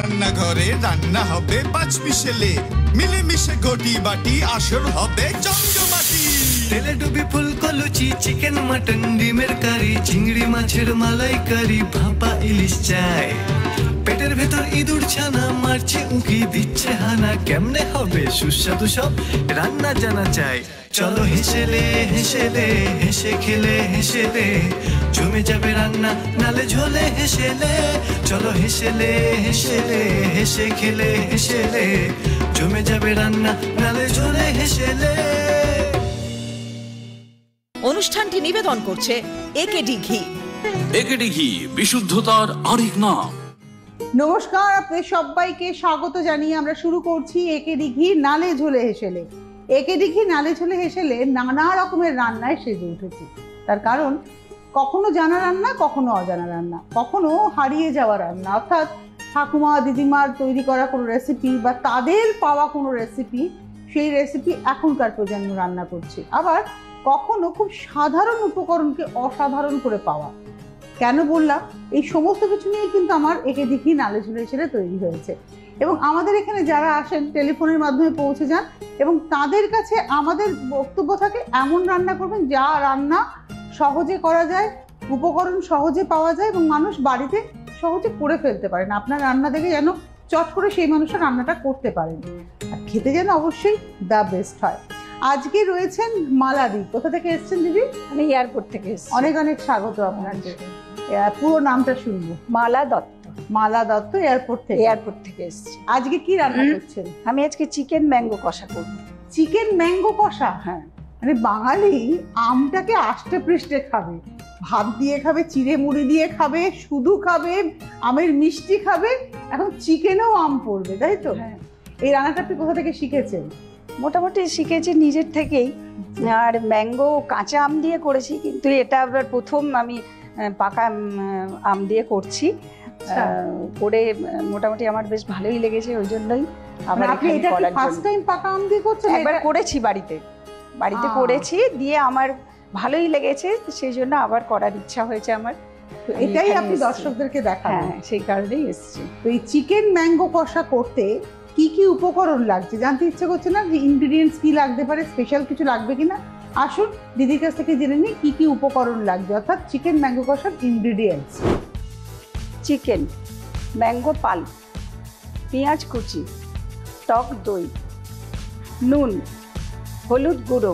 রান্নাঘরে রান্না হবে পাঁচমিশেলে, মিলেমিশে ঘটি বাটি আসর হবে জমজমাটি। তেলে ডুবি ফুলকো লুচি, চিকেন মাটন ডিমের কারি, চিংড়ি মাছের মালাইকারি, ভাপা ইলিশ চাই। পেটের ভেতর ইঁদুর ছানা মারছে উঁকি দিচ্ছে হানা, কেমনে হবে সুস্বাদু সব রান্না জানা চাই। চলো হেসেলে হেসেলে হেসে খেলে হেসেলে জমে যাবে রান্না নালে ঝোলে হেসেলে। চলো হেসেলে হেসেলে হেসে খেলে হেসেলে জমে যাবে রান্না নালে ঝোলে হেসেলে। অনুষ্ঠানটি নিবেদন করছে একেডি ঘি। একেডি ঘি বিশুদ্ধতার আরেক নাম। নমস্কার, আপনাদের সবাইকে স্বাগত জানিয়ে আমরা শুরু করছি একেডি ঘি নালে ঝোলে হেসেলে। একেডি ঘি নালে ঝোলে হেসেলে নানা রকমের রান্নায় সেজে উঠেছি। তার কারণ কখনো জানা রান্না, কখনো অজানা রান্না, কখনো হারিয়ে যাওয়া রান্না, অর্থাৎ ঠাকুমা দিদিমার তৈরি করা কোনো রেসিপি বা তাদের পাওয়া কোনো রেসিপি, সেই রেসিপি এখনকার প্রজন্ম রান্না করছে। আবার কখনো খুব সাধারণ উপকরণকে অসাধারণ করে পাওয়া। কেন বললাম? এই সমস্ত কিছু নিয়ে কিন্তু আমার একেডি ঘি নালে ঝোলে হেসেলে তৈরি হয়েছে। এবং আমাদের এখানে যারা আসেন টেলিফোনের মাধ্যমে পৌঁছে যান এবং তাদের কাছে আমাদের বক্তব্য থাকে এমন রান্না করবেন যা রান্না সহজে করা যায়, উপকরণ সহজে পাওয়া যায় এবং মানুষ বাড়িতে সহজে করে ফেলতে পারেন। আপনার রান্না দেখে যেন চট করে সেই মানুষের রান্নাটা করতে পারেন, আর খেতে যেন অবশ্যই দ্য বেস্ট হয়। আজকে রয়েছেন মালাদি। কোথা থেকে এসেছেন দিদি? আমি এয়ারপোর্ট থেকে এসেছি। অনেক অনেক স্বাগত আপনাকে। পুরো নামটা শুনবো। মালা দত্ত। মালা দত্ত, এয়ারপোর্ট থেকে এসেছি। আজকে কি রান্না করছেন? আমি আজকে চিকেন ম্যাঙ্গো কষা করব। চিকেন ম্যাঙ্গো কষা? হ্যাঁ। মানে বাঙালি আমটাকে আষ্টে পৃষ্ঠে খাবে, ভাত দিয়ে খাবে, চিড়ে মুড়ি দিয়ে খাবে, শুধু খাবে, আমের মিষ্টি খাবে, এখন চিকেনেও আম পড়বে, তাই তো? হ্যাঁ। এই রান্নাটা আপনি কোথা থেকে শিখেছেন? মোটামুটি শিখেছি নিজের থেকেই। আর ম্যাঙ্গো কাঁচা আম দিয়ে করেছি, কিন্তু এটা আবার প্রথম আমি পাকা আম দিয়ে করছি। করে মোটামুটি আমার বেশ ভালোই লেগেছে, ওই জন্যই আবার আপনি এটা কি ফার্স্ট টাইম পাকা আম দিয়ে করছেন? একবার করেছি বাড়িতে করেছি, দিয়ে আমার ভালোই লেগেছে, সেই জন্য আবার করার ইচ্ছা হয়েছে আমার। এটাই আপনি দর্শকদেরকে দেখাবেন? হ্যাঁ, সেই কারণেই এসেছি। তো এই চিকেন ম্যাঙ্গো কষা করতে কি কি উপকরণ লাগছে জানতে ইচ্ছে করছে না? যে ইনগ্রিডিয়েন্টস কি লাগতে পারে, স্পেশাল কিছু লাগবে কিনা? আসুন দিদির কাছ থেকে জেনে নিই কি কি উপকরণ লাগবে, অর্থাৎ চিকেন ম্যাঙ্গো কষার ইনগ্রিডিয়েন্টস। চিকেন, ম্যাঙ্গো পাল্প, পেঁয়াজ কুচি, টক দই, নুন, হলুদ গুঁড়ো,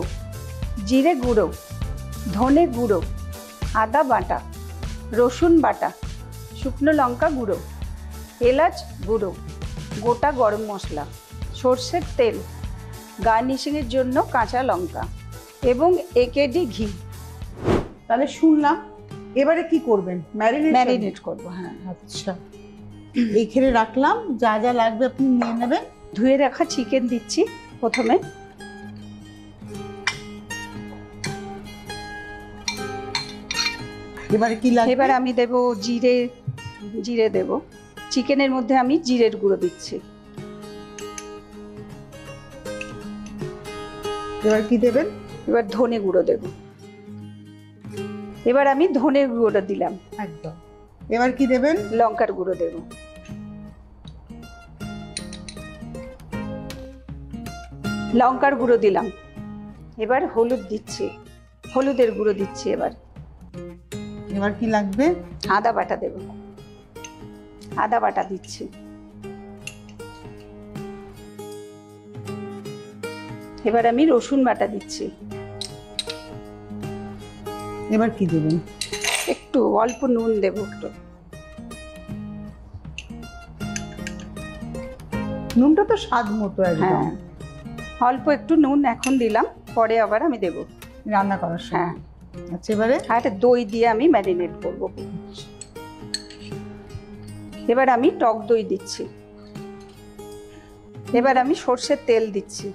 জিরে গুঁড়ো, ধনে গুঁড়ো, আদা বাটা, রসুন বাটা, শুকনো লঙ্কা গুঁড়ো, এলাচ গুঁড়ো, গোটা গরম মশলা, সর্ষের তেল, গার্নিশিংয়ের জন্য কাঁচা লঙ্কা এবং একেডি ঘি। তাহলে শুনলাম, এবারে কি করবেন? ম্যারিনেট করবো। হ্যাঁ। আচ্ছা, এইখানে রাখলাম, যা যা লাগবে আপনি নিয়ে নেবেন। ধুয়ে রাখা চিকেন দিচ্ছি প্রথমে। এবারে কি লাগবে? এবার আমি দেব জিরে দেব। চিকেনের মধ্যে আমি জিরের গুঁড়ো দিচ্ছি। এবার কি দেবেন? এবার ধনে গুঁড়ো দেব। এবার আমি ধনে গুঁড়ো দিলাম। একদম। এবার কি দেবেন? লঙ্কার গুঁড়ো দেব। লঙ্কার গুঁড়ো দিলাম। এবার হলুদ দিচ্ছি, হলুদের গুঁড়ো দিচ্ছি। এবার কি লাগবে? আদা বাটা দেব। আদা বাটা দিচ্ছি। এবার আমি রসুন বাটা দিচ্ছি। এবার কি দেবেন? একটু অল্প নুন দেব। নুনটা তো স্বাদ মতো একদম। হ্যাঁ, অল্প একটু নুন এখন দিলাম, পরে আবার আমি দেব রান্না করার সময়। হ্যাঁ। আচ্ছা, এবারে আর দই দিয়ে আমি ম্যারিনেট করব। এবার আমি টক দই দিচ্ছি। এবার আমি সর্ষের তেল দিচ্ছি।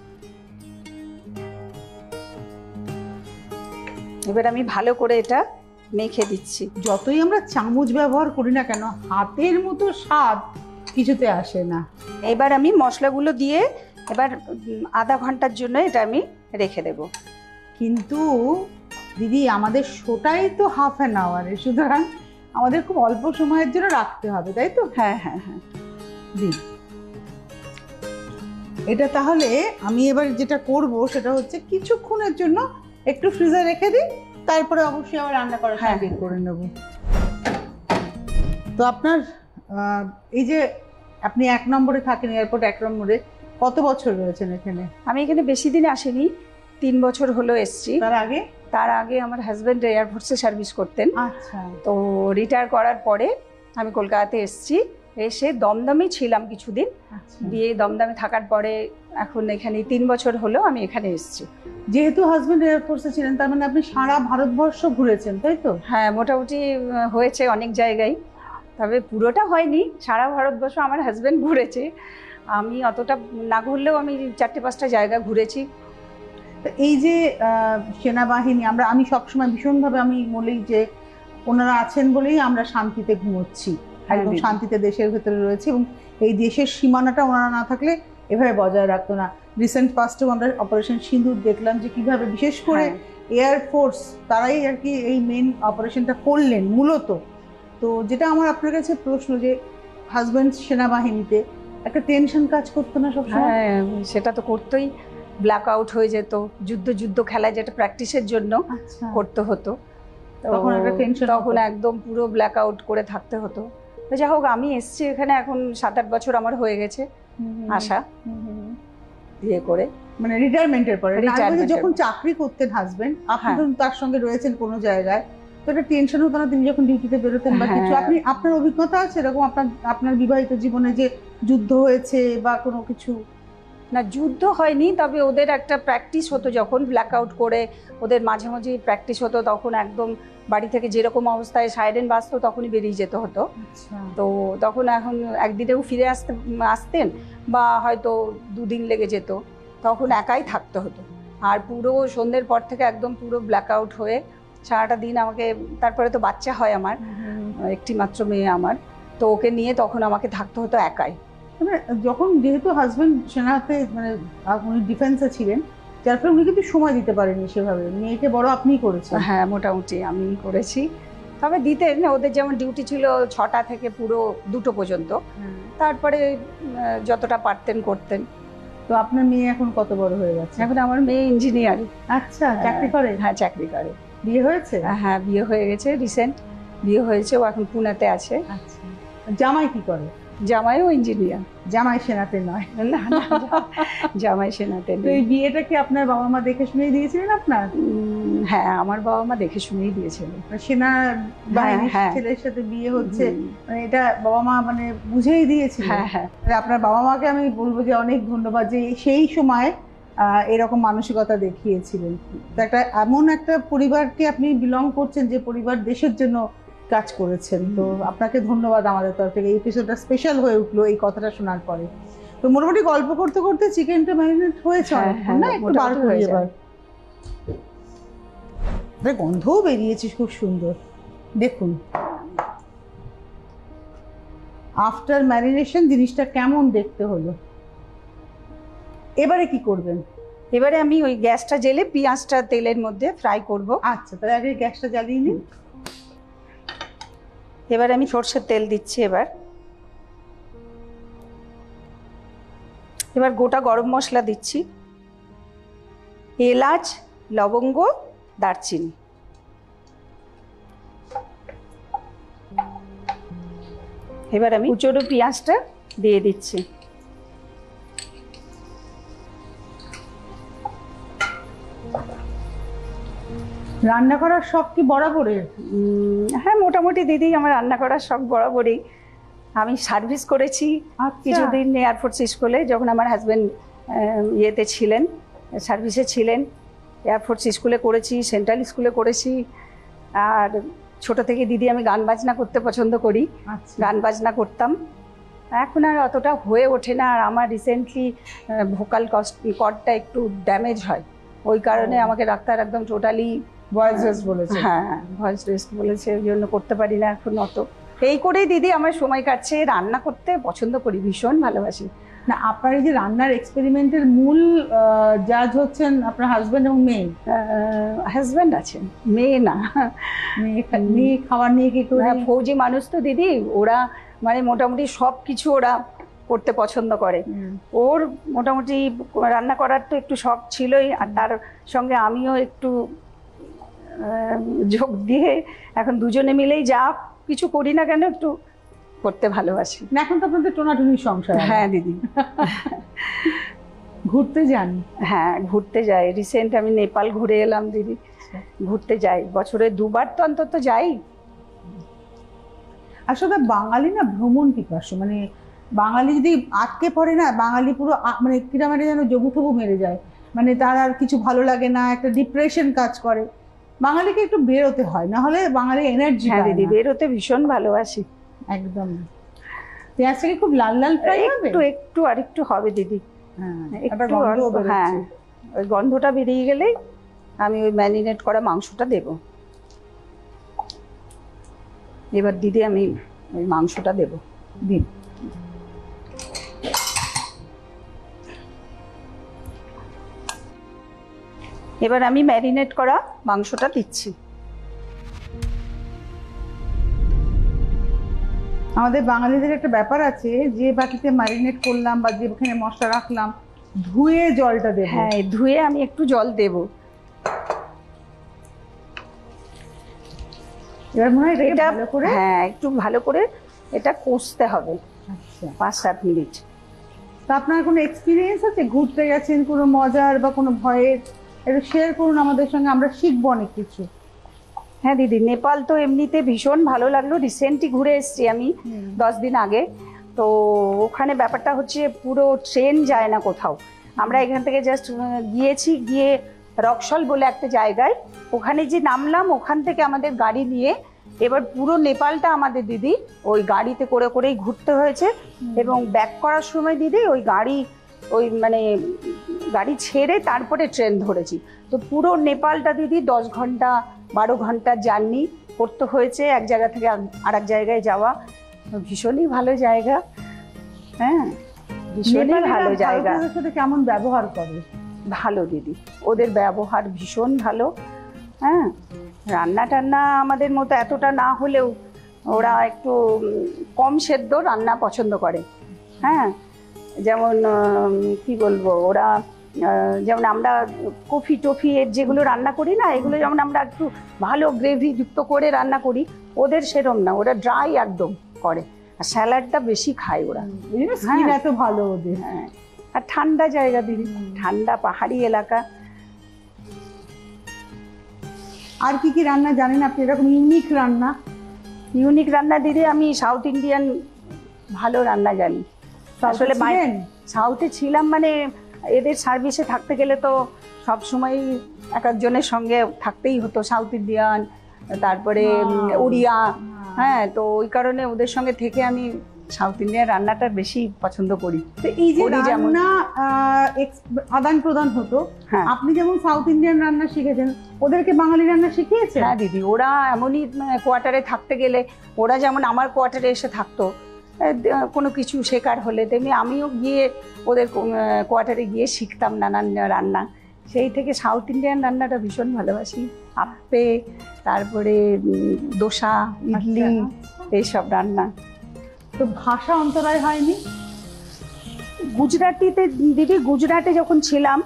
এবার আমি ভালো করে এটা মেখে দিচ্ছি। যতই আমরা চামচ ব্যবহার করি না কেন, হাতের মতো স্বাদ কিছুতে আসে না। এবার আমি মশলাগুলো দিয়ে এবার আধা ঘন্টার জন্য এটা আমি রেখে দেব। কিন্তু দিদি, আমাদের শোটাই তো হাফ অ্যান আওয়ারে, সুতরাং আমাদের খুব অল্প সময়ের জন্য রাখতে হবে, তাই তো? হ্যাঁ হ্যাঁ হ্যাঁ। দিন। এটা তাহলে আমি এবার যেটা করব সেটা হচ্ছে কিছুক্ষণের জন্য একটু ফ্রিজে রেখে দিই, তারপরে অবশ্যই আবার রান্না করার সময় বের করে নেব। তো আপনার এই যে আপনি 1 নম্বরে থাকেন, এয়ারপোর্ট 1 নম্বরে, কত বছর রয়েছেন এখানে? আমি এখানে বেশি দিন আসিনি, 3 বছর হলো এসছি। তার আগে আমার হাজব্যান্ড এয়ারফোর্সে সার্ভিস করতেন। আচ্ছা। তো রিটায়ার করার পরে আমি কলকাতাতে এসছি, এসে দমদমে ছিলাম কিছুদিন। বিয়ে দমদমে থাকার পরে এখন এখানে 3 বছর হলো আমি এখানে এসছি। যেহেতু হাজব্যান্ড এয়ারফোর্সে ছিলেন, তার মানে আপনি সারা ভারতবর্ষ ঘুরেছেন, তাই তো? হ্যাঁ, মোটামুটি হয়েছে অনেক জায়গায়, তবে পুরোটা হয়নি। সারা ভারতবর্ষ আমার হাজব্যান্ড ঘুরেছে, আমি অতটা না ঘুরলেও আমি 4-5টা জায়গা ঘুরেছি। এই যে সেনাবাহিনী, আমি সবসময় ভীষণভাবে আমি বলি যে ওনারা আছেন বলেই আমরা শান্তিতে ঘুমোচ্ছি, একদম শান্তিতে দেশের ভেতরে রয়েছে, এবং এই দেশের সীমানাটা ওনারা না থাকলে এভাবে বজায় রাখতো না। রিসেন্ট পাস্টেও আমরা অপারেশন সিঁদুর দেখলাম যে কিভাবে বিশেষ করে এয়ারফোর্স তারাই আর কি এই মেন অপারেশনটা করলেন মূলত। তো যেটা আমার আপনার কাছে প্রশ্ন, যে হাজব্যান্ড সেনাবাহিনীতে একটা টেনশন কাজ করতো না সবসময়? হ্যাঁ, সেটা তো করতোই। ব্ল্যাক আউট হয়ে যেত, যুদ্ধ খেলায় যেটা প্র্যাকটিসের জন্য করতে হতো, তখন একদম পুরো ব্ল্যাক আউট করে থাকতে হতো। যাই হোক, আমি এসছি এখানে এখন 7-8 বছর আমার হয়ে গেছে আসা, বিয়ে করে, মানে রিটায়ারমেন্টের পরে। যখন চাকরি করতেন হাজবেন্ড, আপনি তো তার সঙ্গে রয়েছেন কোনো জায়গায়, তো এটা টেনশন হতো না তিনি যখন ডিউটিতে বেরোতেন বা কিছু? আপনার অভিজ্ঞতা আছে এরকম আপনার বিবাহিত জীবনে যে যুদ্ধ হয়েছে বা কোনো কিছু? না, যুদ্ধ হয়নি, তবে ওদের একটা প্র্যাকটিস হতো যখন ব্ল্যাক আউট করে, ওদের মাঝে মাঝে প্র্যাকটিস হতো, তখন একদম বাড়ি থেকে যেরকম অবস্থায় সাইরেন বাজতো তখনই বেরিয়ে যেতে হতো। তো তখন এখন একদিনেও ফিরে আসতেন বা হয়তো 2 দিন লেগে যেত, তখন একাই থাকতে হতো। আর পুরো সন্ধ্যের পর থেকে একদম পুরো ব্ল্যাক আউট হয়ে সারাটা দিন আমাকে, তারপরে তো বাচ্চা হয় আমার, একটি মাত্র মেয়ে আমার, তো ওকে নিয়ে তখন আমাকে থাকতে হতো একাই। যখন যেহেতু হাজবেন্ড সেনাতে, মানে উনি ডিফেন্সে ছিলেন, যার ফলে উনি কিন্তু সময় দিতে পারেনি সেভাবে, মেয়েকে বড় আপনিই করেছেন। হ্যাঁ, মোটামুটি আমি করেছি, তবে দিতেন। ওদের যেমন ডিউটি ছিল 6টা থেকে পুরো 2টো পর্যন্ত, তারপরে যতটা পারতেন করতেন। তো আপনার মেয়ে এখন কত বড় হয়ে গেছে? এখন আমার মেয়ে ইঞ্জিনিয়ার। আচ্ছা, চাকরি করে? হ্যাঁ, চাকরি করে। বিয়ে হয়েছে? হ্যাঁ, বিয়ে হয়ে গেছে, রিসেন্ট বিয়ে হয়েছে, ও এখন পুনেতে আছে। আচ্ছা, জামাই কি করে? জামাইও ইঞ্জিনিয়ার। জামাই সেনাতে নয়? না, জামাই সেনাতে নেই। এই বিয়েটা কি আপনার বাবা মা দেখে শুনেই দিয়েছিলেন আপনার? হ্যাঁ, আমার বাবা মা দেখে শুনেই দিয়েছিলেন। সেনা বাহিনীর ছেলের সাথে বিয়ে হচ্ছে, মানে এটা বাবা মা মানে বুঝেই দিয়েছিল? হ্যাঁ। আপনার বাবা মাকে আমি বলবো যে অনেক ধন্যবাদ, যে সেই সময় এরকম মানসিকতা দেখিয়েছিলেন। তো এমন একটা পরিবারকে আপনি বিলং করছেন, যে পরিবার দেশের জন্য কাজ করেছেন। তো আপনাকে ধন্যবাদ আমাদের তরফ থেকে। এই এপিসোডটা স্পেশাল হয়ে উঠলো এই কথাটা শোনার পরে। তো মোটামুটি গল্প করতে করতে চিকেনটা ম্যারিনেট হয়েছে না? একটু বার করে এবার গন্ধও বেরিয়েছে খুব সুন্দর। দেখুন আফটার ম্যারিনেশন জিনিসটা কেমন দেখতে হলো। এবারে কি করবেন? এবারে আমি ওই গ্যাসটা জেলে পেঁয়াজটা তেলের মধ্যে ফ্রাই করব। আচ্ছা, তাহলে আগে গ্যাসটা জ্বালিয়ে নিন। এবার আমি সরষের তেল দিচ্ছি। এবার গোটা গরম মশলা দিচ্ছি, এলাচ, লবঙ্গ, দারচিনি। এবার আমি কুচনো পেঁয়াজটা দিয়ে দিচ্ছি। রান্না করার শখ কি বরাবরের? হ্যাঁ, মোটামুটি দিদি, আমার রান্না করার শখ বরাবরই। আমি সার্ভিস করেছি কিছুদিন এয়ারফোর্স স্কুলে, যখন আমার হাজব্যান্ড ইয়েতে ছিলেন, সার্ভিসে ছিলেন। এয়ারফোর্স স্কুলে করেছি, সেন্ট্রাল স্কুলে করেছি। আর ছোট থেকে দিদি আমি গান বাজনা করতে পছন্দ করি, গান বাজনা করতাম। এখন আর অতটা হয়ে ওঠে না। আর আমার রিসেন্টলি ভোকাল কর্ডটা একটু ড্যামেজ হয়, ওই কারণে আমাকে ডাক্তার একদম টোটালি ভয়েস রেস্ট বলেছে। হ্যাঁ, ভয়েস রেস্ট বলেছে, ওই জন্য করতে পারি না এখন অত। এই করেই দিদি আমার সময় কাটছে। রান্না করতে পছন্দ করি, ভীষণ ভালোবাসি। না, আপনার এই যে রান্নার এক্সপেরিমেন্টের মূল জাজ হচ্ছেন আপনার হাজব্যান্ড এবং মেয়ে? হাজব্যান্ড আছেন, মেয়ে না। মেয়ে খাবার নিয়ে কি করে? ফৌজি মানুষ তো দিদি, ওরা মানে মোটামুটি সব কিছু ওরা করতে পছন্দ করে। ওর মোটামুটি রান্না করার তো একটু শখ ছিলই, আর তার সঙ্গে আমিও একটু যোগ দিয়ে এখন দুজনে মিলেই যা কিছু করি না কেন একটু করতে ভালোবাসি। এখন তো আপনাদের টোনাটুনির সংসার। হ্যাঁ দিদি। ঘুরতে যান? হ্যাঁ ঘুরতে যাই, রিসেন্ট আমি নেপাল ঘুরে এলাম দিদি। ঘুরতে যাই, বছরে 2 বার তো অন্তত যাই। আসলে বাঙালি না ভ্রমণ পিপাসু, মানে বাঙালি যদি আটকে পড়ে না, বাঙালি পুরো মানে কিরম যেন জবু থবু মেরে যায়, মানে তার আর কিছু ভালো লাগে না, একটা ডিপ্রেশন কাজ করে। বাঙালিকে একটু বেরোতে হয়, না হলে বাঙালি এনার্জি। হ্যাঁ দিদি, বেরোতে ভীষণ ভালোবাসি। একদম। পেঁয়াজটাকে খুব লাল লাল ফ্রাই হবে? একটু একটু আর একটু হবে দিদি। হ্যাঁ, হ্যাঁ ওই গন্ধটা বেরিয়ে গেলেই আমি ওই ম্যারিনেট করা মাংসটা দেব। এবার দিদি আমি ওই মাংসটা দেব। দিন। এবার আমি ম্যারিনেট করা মাংসটা দিচ্ছি। আমাদের বাঙালিদের একটা ব্যাপার আছে, যে বাটিতে ম্যারিনেট করলাম বা যেখানে মশলা রাখলাম ধুয়ে জলটা দেব। হ্যাঁ ধুয়ে আমি একটু জল দেব। এবার মনে হয় এটা ভালো করে, হ্যাঁ একটু ভালো করে এটা কষতে হবে। আচ্ছা 5-7 মিনিট। তা আপনার কোনো এক্সপিরিয়েন্স আছে, ঘুরতে গেছেন কোনো মজার বা কোনো ভয়ের, একটু শেয়ার করুন আমাদের সঙ্গে, আমরা শিখবো অনেক কিছু। হ্যাঁ দিদি, নেপাল তো এমনিতে ভীষণ ভালো লাগলো। রিসেন্টলি ঘুরে এসেছি আমি 10 দিন আগে। তো ওখানে ব্যাপারটা হচ্ছে পুরো ট্রেন যায় না কোথাও। আমরা এখান থেকে জাস্ট গিয়েছি, গিয়ে রক্সল বলে একটা জায়গায়, ওখানে যে নামলাম, ওখান থেকে আমাদের গাড়ি নিয়ে এবার পুরো নেপালটা আমাদের দিদি ওই গাড়িতে করে করেই ঘুরতে হয়েছে। এবং ব্যাক করার সময় দিদি ওই মানে গাড়ি ছেড়ে তারপরে ট্রেন ধরেছি। তো পুরো নেপালটা দিদি 10 ঘন্টা 12 ঘন্টার জার্নি করতে হয়েছে, এক জায়গা থেকে আর এক জায়গায় যাওয়া। ভীষণই ভালো জায়গা। হ্যাঁ ভীষণই ভালো জায়গা। ভারতীয়দের সাথে কেমন ব্যবহার করে? ভালো দিদি, ওদের ব্যবহার ভীষণ ভালো। হ্যাঁ রান্না টান্না আমাদের মতো এতটা না হলেও ওরা একটু কম সেদ্ধ রান্না পছন্দ করে। হ্যাঁ যেমন কি বলবো, ওরা যেমন আমরা কফি টফি এর যেগুলো রান্না করি না, এগুলো যেমন আমরা একটু ভালো গ্রেভি যুক্ত করে রান্না করি, ওদের সেরম না, ওরা ড্রাই একদম করে। আর স্যালাডটা বেশি খায় ওরা। স্কিন এত ভালো ওদের। হ্যাঁ আর ঠান্ডা জায়গা দিদি, ঠান্ডা পাহাড়ি এলাকা। আর কি কি রান্না জানেন আপনি, এরকম ইউনিক রান্না? ইউনিক রান্না দিদি, আমি সাউথ ইন্ডিয়ান ভালো রান্না জানি। আসলে সাউথে ছিলাম, মানে এদের সার্ভিসে থাকতে গেলে তো সব সময় এক একজনের সঙ্গে থাকতেই হতো, সাউথ ইন্ডিয়ান, তারপরে উড়িয়া। হ্যাঁ তো ওই কারণে ওদের সঙ্গে থেকে আমি সাউথ ইন্ডিয়ান রান্নাটা বেশি পছন্দ করি। তো এই যে রান্না আদান প্রদান হতো, আপনি যেমন সাউথ ইন্ডিয়ান রান্না শিখেছেন, ওদেরকে বাঙালি রান্না শিখিয়েছে? হ্যাঁ দিদি, ওরা এমনই কোয়ার্টারে থাকতে গেলে, ওরা যেমন আমার কোয়ার্টারে এসে থাকতো কোনো কিছু শেখার হলে, তেমনি আমিও গিয়ে ওদের কোয়ার্টারে গিয়ে শিখতাম নানান রান্না। সেই থেকে সাউথ ইন্ডিয়ান রান্নাটা ভীষণ ভালোবাসি। আপ্পে, তারপরে দোসা, ইডলি, এইসব রান্না। তো ভাষা অন্তরায় হয়নি? গুজরাটিতে দিদি, গুজরাটে যখন ছিলাম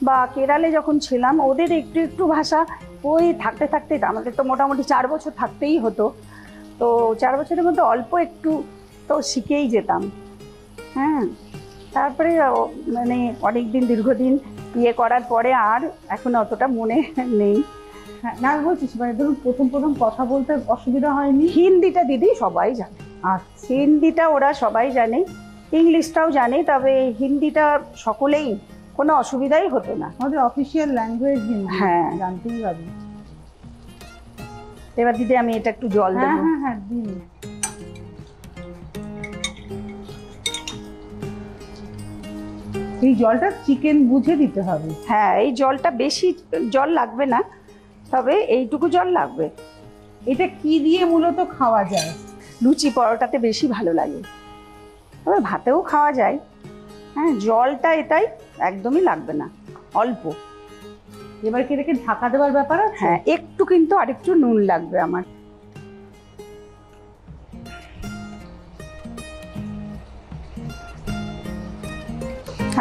বা কেরালে যখন ছিলাম, ওদের একটু একটু ভাষা ওই থাকতে থাকতে, আমাদের তো মোটামুটি 4 বছর থাকতেই হতো। তো 4 বছরের মধ্যে অল্প একটু তো শিখেই যেতাম। হ্যাঁ তারপরে মানে অনেকদিন দীর্ঘদিন করার পরে আর এখন অতটা মনে নেই। হ্যাঁ না বলছিস, মানে ধরুন প্রথম কথা বলতে অসুবিধা হয়নি? হিন্দিটা দিদি সবাই জানে। আচ্ছা, হিন্দিটা ওরা সবাই জানে, ইংলিশটাও জানে, তবে হিন্দিটা সকলেই, কোনো অসুবিধাই হতো না। আমাদের অফিসিয়াল ল্যাঙ্গুয়েজ হিন্দি। হ্যাঁ জানতেই পারি। এবার দিদি আমি এটা একটু জল দেবো। হ্যাঁ হ্যাঁ দিন। এই জলটা চিকেন বুঝে দিতে হবে? হ্যাঁ এই জলটা বেশি জল লাগবে না, তবে এইটুকু জল লাগবে। এটা কি দিয়ে মূলত খাওয়া যায়? লুচি পরোটাতে বেশি ভালো লাগে, তবে ভাতেও খাওয়া যায়। হ্যাঁ জলটা এটাই একদমই লাগবে না, অল্প। এবার কি এটাকে ঢাকা দেওয়ার ব্যাপার আছে? হ্যাঁ একটু, কিন্তু আরেকটু নুন লাগবে আমার।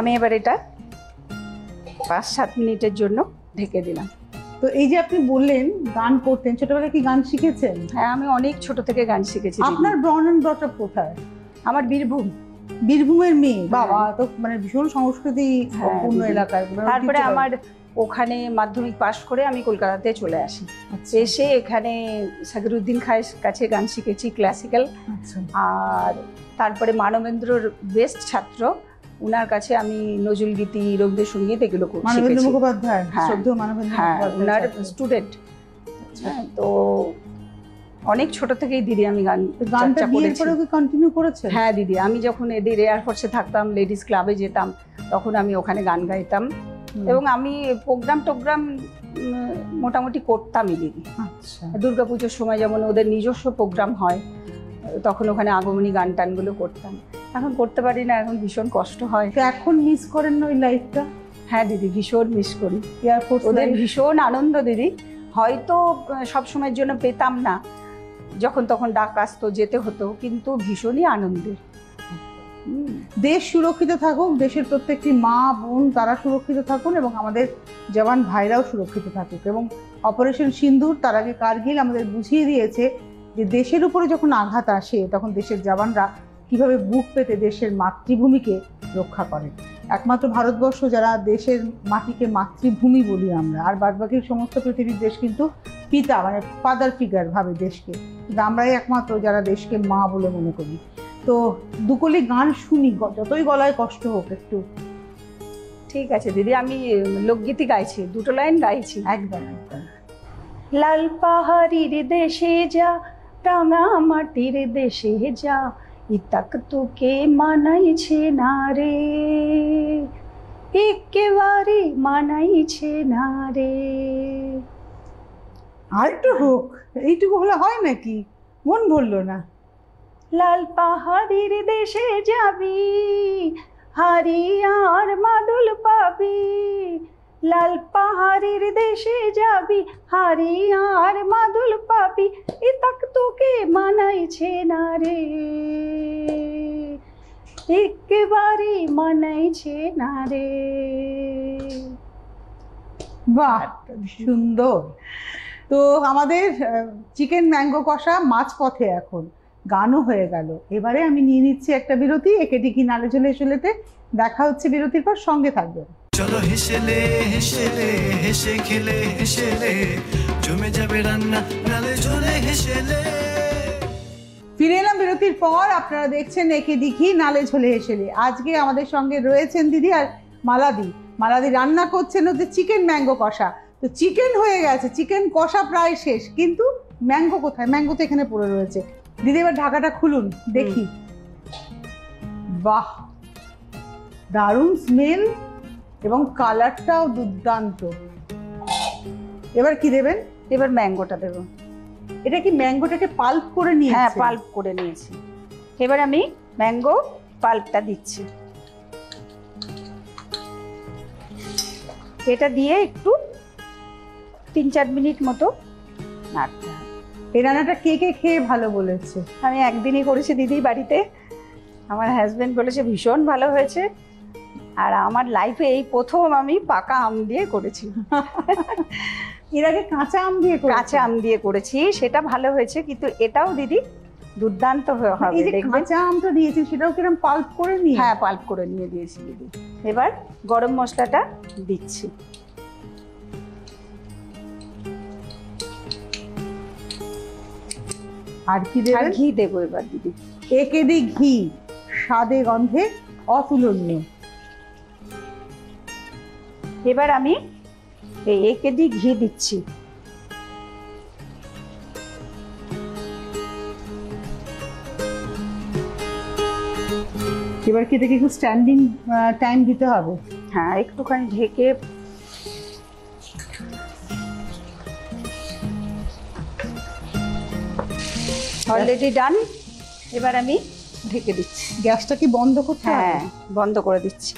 আমি এবার এটা 5-7 মিনিটের জন্য ঢেকে দিলাম। তো এই যে আপনি বললেন গান করতেন, ছোটবেলায় কি গান শিখেছেন? হ্যাঁ, আমি অনেক ছোট থেকে গান শিখেছি। আপনার বর্ন এন্ড ব্রট আপ কোথায়? আমার বীরভূম। বীরভূমের মেয়ে, বাবা, তো মানে ভীষণ সংস্কৃতি হ্যাঁ, পূর্ণ এলাকায়। তারপরে আমার ওখানে মাধ্যমিক পাশ করে আমি কলকাতাতে চলে আসি। আচ্ছা। এসে এখানে সাগরুদ্দিন খায়ের কাছে গান শিখেছি, ক্লাসিক্যাল। আচ্ছা। আর তারপরে মানবেন্দ্রর বেস্ট ছাত্র, উনার কাছে আমি নজরুল গীতি, রবীন্দ্রসঙ্গীত এগুলো মানবেন্দ্র শিখেছি। মুখোপাধ্যায়, হ্যাঁ। শ্রদ্ধেয় মানবেন্দ্র হ্যাঁ, মুখোপাধ্যায় উনার ছাত্র। স্টুডেন্ট। আচ্ছা। তো অনেক ছোট থেকেই দিদি আমি গান গানটা চর্চা বিয়ের করেছি। পরেও কি কন্টিনিউ করেছেন? হ্যাঁ দিদি, আমি যখন এদের এয়ারফোর্সে থাকতাম, লেডিস ক্লাবে যেতাম, তখন আমি ওখানে গান গাইতাম। এবং আমি টোগ্রাম মোটামুটি করতামই দিদি। আচ্ছা। দুর্গাপুজোর সময় যেমন ওদের নিজস্ব প্রোগ্রাম হয়, তখন ওখানে আগমনী গান টানগুলো করতাম। এখন করতে পারি না, এখন ভীষণ কষ্ট হয়। তো এখন মিস করেন না ওই লাইফটা? হ্যাঁ দিদি, ভীষণ মিস করি। এয়ারফোর্স ওদের ভীষণ আনন্দ দিদি, হয়তো সব সময়ের জন্য পেতাম না, যখন তখন ডাক আসতো, যেতে হতো, কিন্তু ভীষণই আনন্দের। দেশ সুরক্ষিত থাকুক, দেশের প্রত্যেকটি মা বোন তারা সুরক্ষিত থাকুন, এবং আমাদের জওয়ান ভাইরাও সুরক্ষিত থাকুক। এবং অপারেশন সিন্দুর, তার আগে কার্গিল আমাদের বুঝিয়ে দিয়েছে যে দেশের উপরে যখন আঘাত আসে তখন দেশের জওয়ানরা কিভাবে বুক পেতে দেশের মাতৃভূমিকে রক্ষা করে। একমাত্র ভারতবর্ষ যারা দেশের মাটিকে মাতৃভূমি বলি আমরা, আর বাদবাকি সমস্ত পৃথিবীর দেশ কিন্তু পিতা মানে ফাদার ফিগার ভাবে দেশকে, কিন্তু আমরাই একমাত্র যারা দেশকে মা বলে মনে করি। তো দুকলি গান শুনি, যতই গলায় কষ্ট হোক একটু। ঠিক আছে দিদি, আমি লোকগীতি গাইছি, 2 লাইন গাইছি। একদম একদম। লাল পাহাড়ির দেশে যা, রাঙা মাটির দেশে যা, ইতাক তোকে মানাইছে না রে, একেবারে মানাইছে না রে। আর একটু হোক, এইটুকু হলে হয় নাকি? মন ভরলো না। লাল পাহাড়ির দেশে যাবি, হারিয়ার মাদুল পাবি, লাল পাহাড়ির দেশে যাবি, হারিয়ার মাদুল পাবি, ইতাক তোকে মানাইছে না রে, একেবারে মানাইছে না রে। বাহ, সুন্দর। তো আমাদের চিকেন ম্যাঙ্গো কষা মাছ পথে, এখন গানও হয়ে গেল। এবারে আমি নিয়ে নিচ্ছি একটা বিরতি। একেডি ঘি নালে ঝোলে হেসেলেতে দেখা হচ্ছে বিরতির পর, সঙ্গে থাকবেন। চলো হেসেলে হেসেলে হেসে খেলে হেসেলে জমে যাবে রান্না নালে ঝোলে হেসেলে। ফিরে এলাম বিরতির পর। আপনারা দেখছেন একেডি ঘি নালে ঝোলে হেসেলে। আজকে আমাদের সঙ্গে রয়েছেন দিদি আর মালাদি। মালাদি রান্না করছেন হচ্ছে চিকেন ম্যাঙ্গো কষা। তো চিকেন হয়ে গেছে, চিকেন কষা প্রায় শেষ, কিন্তু ম্যাঙ্গো কোথায়? ম্যাঙ্গো তো এখানে পড়ে রয়েছে। দিদি এবার ঢাকাটা খুলুন, দেখি। বাহ, দারুণ স্মেল এবং কালারটাও দুর্দান্ত। এবার কি দেবেন? এবার ম্যাঙ্গোটা দেবো। এটা কি ম্যাঙ্গোটাকে পাল্প করে নিয়েছেন? হ্যাঁ, পাল্প করে নিয়েছি। এবার আমি ম্যাঙ্গো পাল্পটা দিচ্ছি। এটা দিয়ে একটু 3-4 মিনিট মতো নাড়তে হবে। এই রান্নাটা কে কে খেয়ে ভালো বলেছে? আমি একদিনই করেছি দিদি বাড়িতে, আমার হাজবেন্ড বলেছে ভীষণ ভালো হয়েছে। আর আমার লাইফে এই প্রথম আমি পাকা আম দিয়ে করেছি। এর আগে কাঁচা আম দিয়ে করেছেন? কাঁচা আম দিয়ে করেছি, সেটা ভালো হয়েছে, কিন্তু এটাও দিদি দুর্দান্ত হবে। এই যে কাঁচা আমটা দিয়েছেন সেটাও কিরকম পাল্প করে নিয়ে? হ্যাঁ, পাল্প করে নিয়ে দিয়েছি দিদি। এবার গরম মশলাটা দিচ্ছি। আর কি আর দেবেন? ঘি দেবো এবার দিদি। একেডি ঘি, স্বাদে গন্ধে অতুলনীয়। এবার আমি এই একেডি ঘি দিচ্ছি। এবার কি এটাকে একটু স্ট্যান্ডিং টাইম দিতে হবে? হ্যাঁ, একটুখানি ঢেকে। Already done. এবার আমি ঢেকে দিচ্ছি। গ্যাসটা কি বন্ধ করতে হবে? হ্যাঁ, বন্ধ করে দিচ্ছি।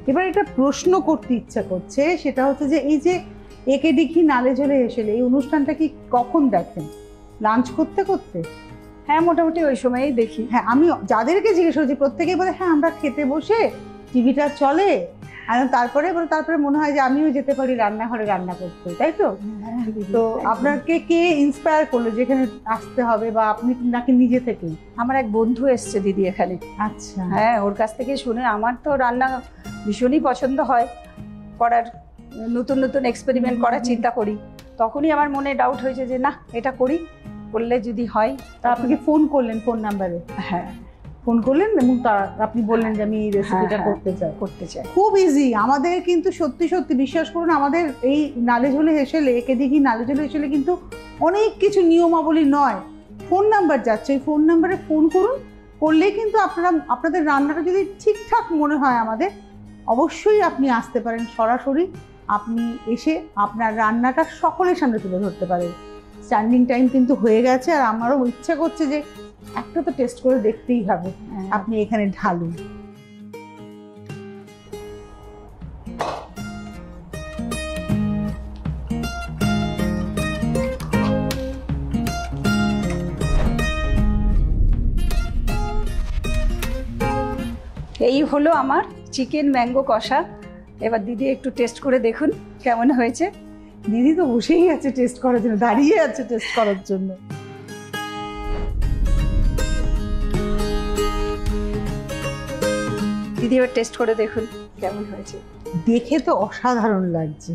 এবার এটা প্রশ্ন করতে ইচ্ছা করছে, সেটা হচ্ছে যে এই যে একেডি ঘি নালে ঝোলে হেসেলে, এই অনুষ্ঠানটা কি কখন দেখেন? লাঞ্চ করতে করতে? হ্যাঁ, মোটামুটি ওই সময়ই দেখি। হ্যাঁ, আমি যাদেরকে জিজ্ঞেস করছি প্রত্যেকেই বলে হ্যাঁ আমরা খেতে বসে টিভিটা চলে, আর তারপরে মনে হয় যে আমিও যেতে পারি রান্নাঘরে রান্না করতে, তাই তো? তো আপনাকে কে ইন্সপায়ার করলো যেখানে আসতে হবে, বা আপনি নাকি নিজে থেকেই? আমার এক বন্ধু এসছে দিদি এখানে। আচ্ছা। হ্যাঁ, ওর কাছ থেকে শুনে আমার তো রান্না ভীষণই পছন্দ হয় করার, নতুন নতুন এক্সপেরিমেন্ট করার চিন্তা করি। তখনই আমার মনে ডাউট হয়েছে যে না, এটা করলে যদি হয়। তা আপনাকে ফোন করলেন ফোন নাম্বারে? হ্যাঁ, ফোন করলেন এবং আপনি বললেন যে আমি এই রেসিপিটা করতে চাই। খুব ইজি। আমাদের কিন্তু সত্যি সত্যি বিশ্বাস করুন, আমাদের এই নালে ঝোলে হেসেলে, একে দেখি নালে ঝোলে হেসেলে কিন্তু অনেক কিছু নিয়মাবলী নয়, ফোন নাম্বার যাচ্ছে, ওই ফোন নাম্বারে ফোন করলেই কিন্তু আপনাদের রান্নাটা যদি ঠিকঠাক মনে হয় আমাদের, অবশ্যই আপনি আসতে পারেন সরাসরি। আপনি এসে আপনার রান্নাটা সকলের সামনে তুলে ধরতে পারেন। স্ট্যান্ডিং টাইম কিন্তু হয়ে গেছে, আর আমারও ইচ্ছা করছে যে একটা তো টেস্ট করে দেখতেই হবে। আপনি এখানে ঢালুন। এই হলো আমার চিকেন ম্যাঙ্গো কষা। এবার দিদি একটু টেস্ট করে দেখুন কেমন হয়েছে। দিদি তো বসেই আছে টেস্ট করার জন্য, দাঁড়িয়ে আছে টেস্ট করার জন্য। দিদি এবার টেস্ট করে দেখুন কেমন হয়েছে। দেখে তো অসাধারণ লাগছে।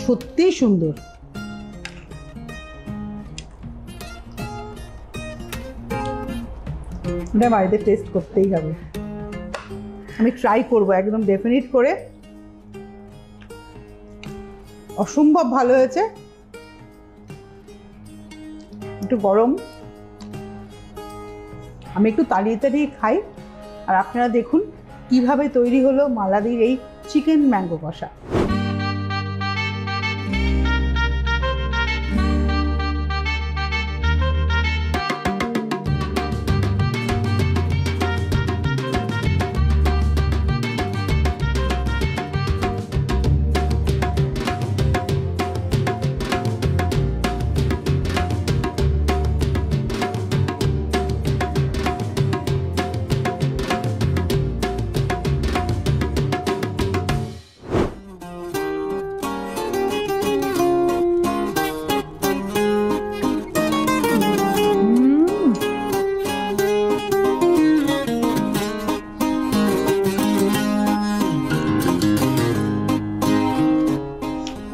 সত্যি সুন্দর। এটা বাড়িতে টেস্ট করতেই হবে। আমি ট্রাই করবো একদম ডেফিনিট করে। অসম্ভব ভালো হয়েছে। একটু গরম, আমি একটু তাড়িয়ে খাই, আর আপনারা দেখুন কিভাবে তৈরি হলো মালাদির এই চিকেন ম্যাঙ্গো কষা।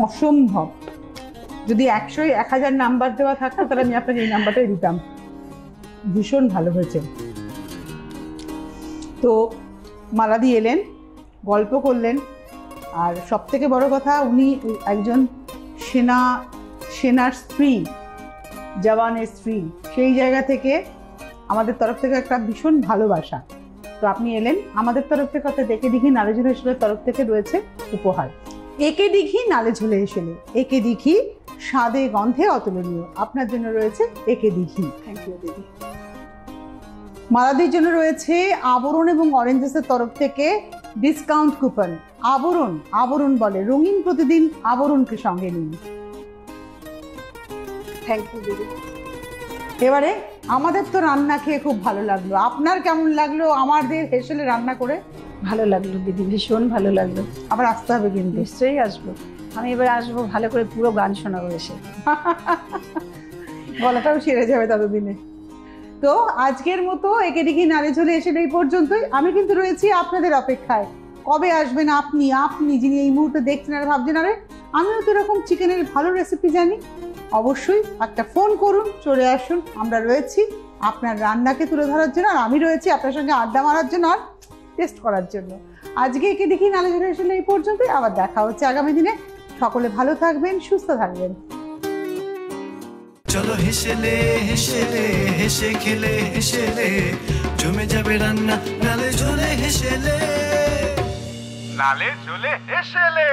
অসম্ভব। যদি 100-1000 নাম্বার দেওয়া থাকতো তাহলে আমি আপনাকে এই নাম্বারটাই দিতাম। ভীষণ ভালো হয়েছে। তো মালাদি এলেন, গল্প করলেন, আর সব থেকে বড় কথা উনি একজন সেনার স্ত্রী, জওয়ানের স্ত্রী। সেই জায়গা থেকে আমাদের তরফ থেকে একটা ভীষণ ভালোবাসা। তো আপনি এলেন, আমাদের তরফ থেকে অর্থাৎ একে দিঘি নালে ঝোলে হেসেলের তরফ থেকে রয়েছে উপহার। একে দিঘি নালে ঝোলে হেসেলে, একে দিঘি স্বাদে গন্ধে অতুলনীয়, আপনার জন্য রয়েছে একে দিঘি। থ্যাংক ইউ দিদি। মালাদির জন্য রয়েছে আবরণ এবং অরেঞ্জেসের তরফ থেকে ডিসকাউন্ট কুপন। আবরণ বলে রঙিন প্রতিদিন, আবরণকে সঙ্গে নিন। থ্যাংক ইউ দিদি। এবারে আমাদের তো রান্না খেয়ে খুব ভালো লাগলো, আপনার কেমন লাগলো আমাদের হেসেলে রান্না করে? ভালো লাগলো দিদি, ভীষণ ভালো লাগলো। আবার আসতে হবে কিন্তু। নিশ্চয়ই আসবো, আমি এবার আসবো, ভালো করে পুরো গান শোনাবো এসে। গলাটাও সেরে যাবে ততদিনে। তো আজকের মতো একে দিঘি নালে ঝোলে এসে এই পর্যন্তই। আমি কিন্তু রয়েছি আপনাদের অপেক্ষায়। কবে আসবেন আপনি যিনি এই মুহূর্তে দেখছেন আর ভাবছেন আরে আমিও তো এরকম চিকেনের ভালো রেসিপি জানি, অবশ্যই একটা ফোন করুন, চলে আসুন। আমরা রয়েছি আপনার রান্নাকে তুলে ধরার জন্য, আর আমি রয়েছি আপনার সঙ্গে আড্ডা মারার জন্য আর টেস্ট করার জন্য। আজকে একে দেখি নালে ঝোলে এসে এই পর্যন্তই। আবার দেখা হচ্ছে আগামী দিনে। সকলে ভালো থাকবেন, সুস্থ থাকবেন। চলো হেসেলে হেসেলে হেসে খেলে হেসেলে জমে যাবে রান্না নালে ঝোলে হেসেলে। নালে ঝোলে হেসেলে।